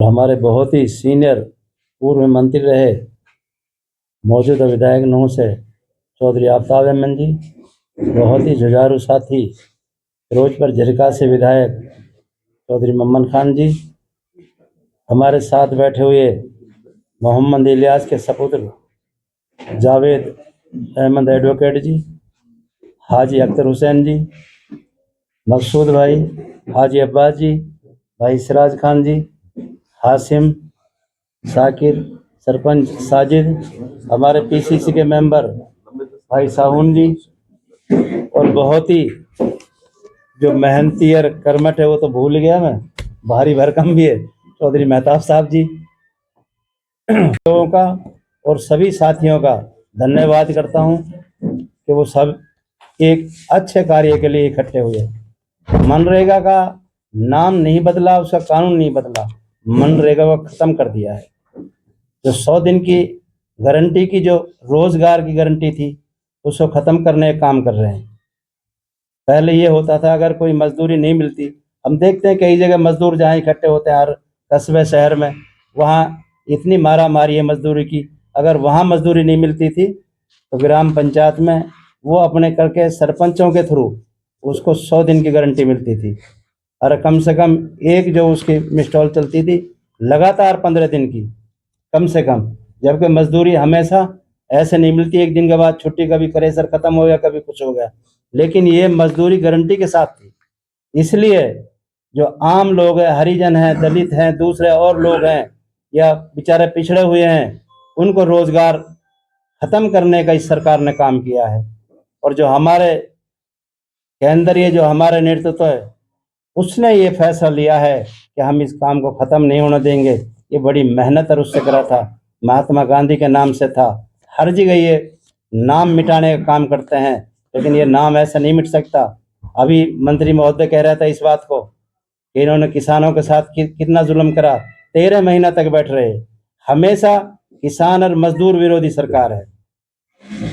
हमारे बहुत ही सीनियर पूर्व मंत्री रहे मौजूदा विधायक नौ से चौधरी आफ्ताब अहमद जी, बहुत ही जुझारू साथी फिरोजपुर झिरका से विधायक चौधरी मम्मन खान जी, हमारे साथ बैठे हुए मोहम्मद इलियास के सपुत्र जावेद अहमद एडवोकेट जी, हाजी अख्तर हुसैन जी, मकसूद भाई, हाजी अब्बास जी, भाई सिराज खान जी, हासिम, साकिर, सरपंच साजिद, हमारे पीसीसी के मेंबर भाई साहुन जी, और बहुत ही जो मेहनती और कर्मठ है वो तो भूल गया मैं, भारी भरकम भी है, चौधरी मेहताब साहब जी, लोगों का और सभी साथियों का धन्यवाद करता हूं कि वो सब एक अच्छे कार्य के लिए इकट्ठे हुए। मनरेगा का नाम नहीं बदला, उसका कानून नहीं बदला, मनरेगा को खत्म कर दिया है। जो 100 दिन की गारंटी की जो रोजगार की गारंटी थी उसको खत्म करने का काम कर रहे हैं। पहले ये होता था अगर कोई मजदूरी नहीं मिलती, हम देखते हैं कई जगह मजदूर जहाँ इकट्ठे होते हैं हर कस्बे शहर में, वहाँ इतनी मारा मारी है मजदूरी की, अगर वहाँ मजदूरी नहीं मिलती थी तो ग्राम पंचायत में वो अपने करके सरपंचों के थ्रू उसको 100 दिन की गारंटी मिलती थी, और कम से कम एक जो उसकी मिस्टॉल चलती थी लगातार 15 दिन की कम से कम, जबकि मजदूरी हमेशा ऐसे नहीं मिलती, एक दिन के बाद छुट्टी, कभी प्रेशर खत्म हो गया, कभी कुछ हो गया, लेकिन ये मजदूरी गारंटी के साथ थी। इसलिए जो आम लोग हैं, हरिजन हैं, दलित हैं, दूसरे और लोग हैं या बेचारे पिछड़े हुए हैं, उनको रोजगार खत्म करने का इस सरकार ने काम किया है। और जो हमारे केंद्रीय जो हमारे नेतृत्व है उसने ये फैसला लिया है कि हम इस काम को खत्म नहीं होने देंगे। ये बड़ी मेहनत और उससे करा था, महात्मा गांधी के नाम से था, हर जगह ये नाम मिटाने का काम करते हैं, लेकिन ये नाम ऐसा नहीं मिट सकता। अभी मंत्री महोदय कह रहा था इस बात को कि इन्होंने किसानों के साथ कितना जुल्म करा, 13 महीना तक बैठ रहे। हमेशा किसान और मजदूर विरोधी सरकार है,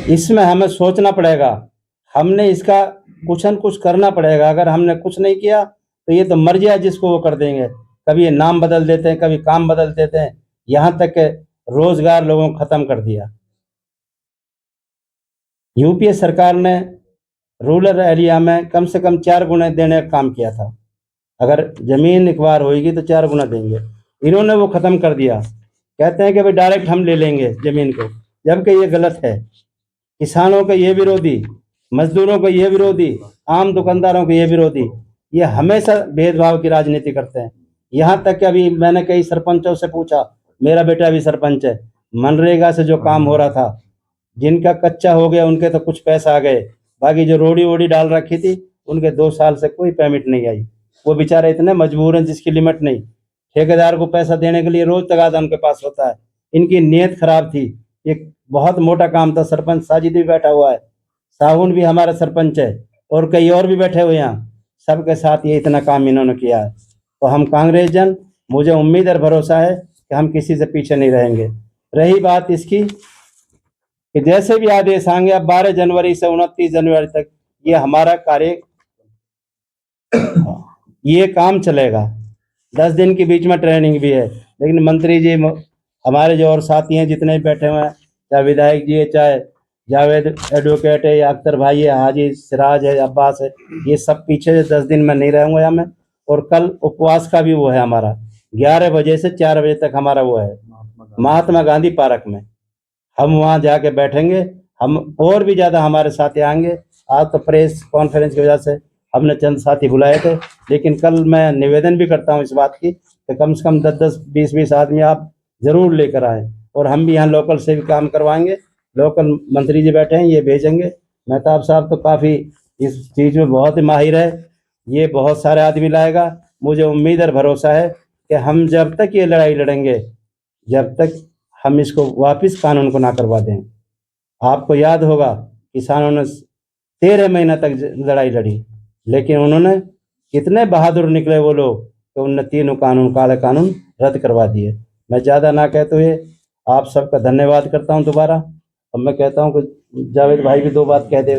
इसमें हमें सोचना पड़ेगा, हमने इसका कुछ न कुछ करना पड़ेगा। अगर हमने कुछ नहीं किया तो ये तो मर जाए जिसको वो कर देंगे, कभी ये नाम बदल देते हैं, कभी काम बदल देते हैं, यहाँ तक के रोजगार लोगों को खत्म कर दिया। यूपीए सरकार ने रूरल एरिया में कम से कम 4 गुना देने का काम किया था, अगर जमीन एक बार होगी तो 4 गुना देंगे, इन्होंने वो खत्म कर दिया। कहते हैं कि भाई डायरेक्ट हम ले लेंगे जमीन को, जबकि ये गलत है। किसानों का ये विरोधी, मजदूरों का ये विरोधी, आम दुकानदारों के ये विरोधी, ये हमेशा भेदभाव की राजनीति करते हैं। यहाँ तक कि अभी मैंने कई सरपंचों से पूछा, मेरा बेटा भी सरपंच है, मनरेगा से जो काम हो रहा था, जिनका कच्चा हो गया उनके तो कुछ पैसा आ गए, बाकी जो रोड़ी वोड़ी डाल रखी थी उनके 2 साल से कोई पेमेंट नहीं आई। वो बेचारे इतने मजबूर हैं जिसकी लिमिट नहीं, ठेकेदार को पैसा देने के लिए रोज तगादा उनके पास होता है। इनकी नीयत खराब थी, एक बहुत मोटा काम था। सरपंच साजिद भी बैठा हुआ है, साहुन भी हमारा सरपंच है, और कई और भी बैठे हुए हैं, सबके साथ ये इतना काम इन्होंने किया है। तो हम कांग्रेस जन, मुझे उम्मीद और भरोसा है कि हम किसी से पीछे नहीं रहेंगे। रही बात इसकी कि जैसे भी आदेश आएंगे, अब 12 जनवरी से 29 जनवरी तक ये हमारा कार्य, ये काम चलेगा। 10 दिन के बीच में ट्रेनिंग भी है, लेकिन मंत्री जी हमारे जो और साथी हैं जितने भी बैठे हुए हैं, चाहे विधायक जी है, चाहे जावेद एडवोकेट है, या अख्तर भाई है, हाजी सिराज है, अब्बास है, ये सब पीछे 10 दिन में नहीं रहेंगे हमें। और कल उपवास का भी वो है हमारा, 11 बजे से 4 बजे तक हमारा वो है महात्मा गांधी पार्क में, हम वहाँ जाके बैठेंगे। हम और भी ज़्यादा हमारे साथी आएंगे। आज तो प्रेस कॉन्फ्रेंस की वजह से हमने चंद साथी बुलाए थे, लेकिन कल मैं निवेदन भी करता हूँ इस बात की कि कम से कम 10-10, 20-20 आदमी आप जरूर लेकर आए, और हम भी यहाँ लोकल से भी काम करवाएंगे। लोकल मंत्री जी बैठे हैं, ये भेजेंगे। मेहताब साहब तो काफ़ी इस चीज़ में बहुत ही माहिर है, ये बहुत सारे आदमी लाएगा। मुझे उम्मीद और भरोसा है कि हम जब तक ये लड़ाई लड़ेंगे, जब तक हम इसको वापस कानून को ना करवा दें। आपको याद होगा किसानों ने 13 महीना तक लड़ाई लड़ी, लेकिन उन्होंने कितने बहादुर निकले वो लोग कि उनने तीनों कानून, काले कानून रद्द करवा दिए। मैं ज़्यादा ना कहते हुए आप सबका धन्यवाद करता हूं दोबारा। अब मैं कहता हूं कि जावेद भाई भी 2 बात कह दे।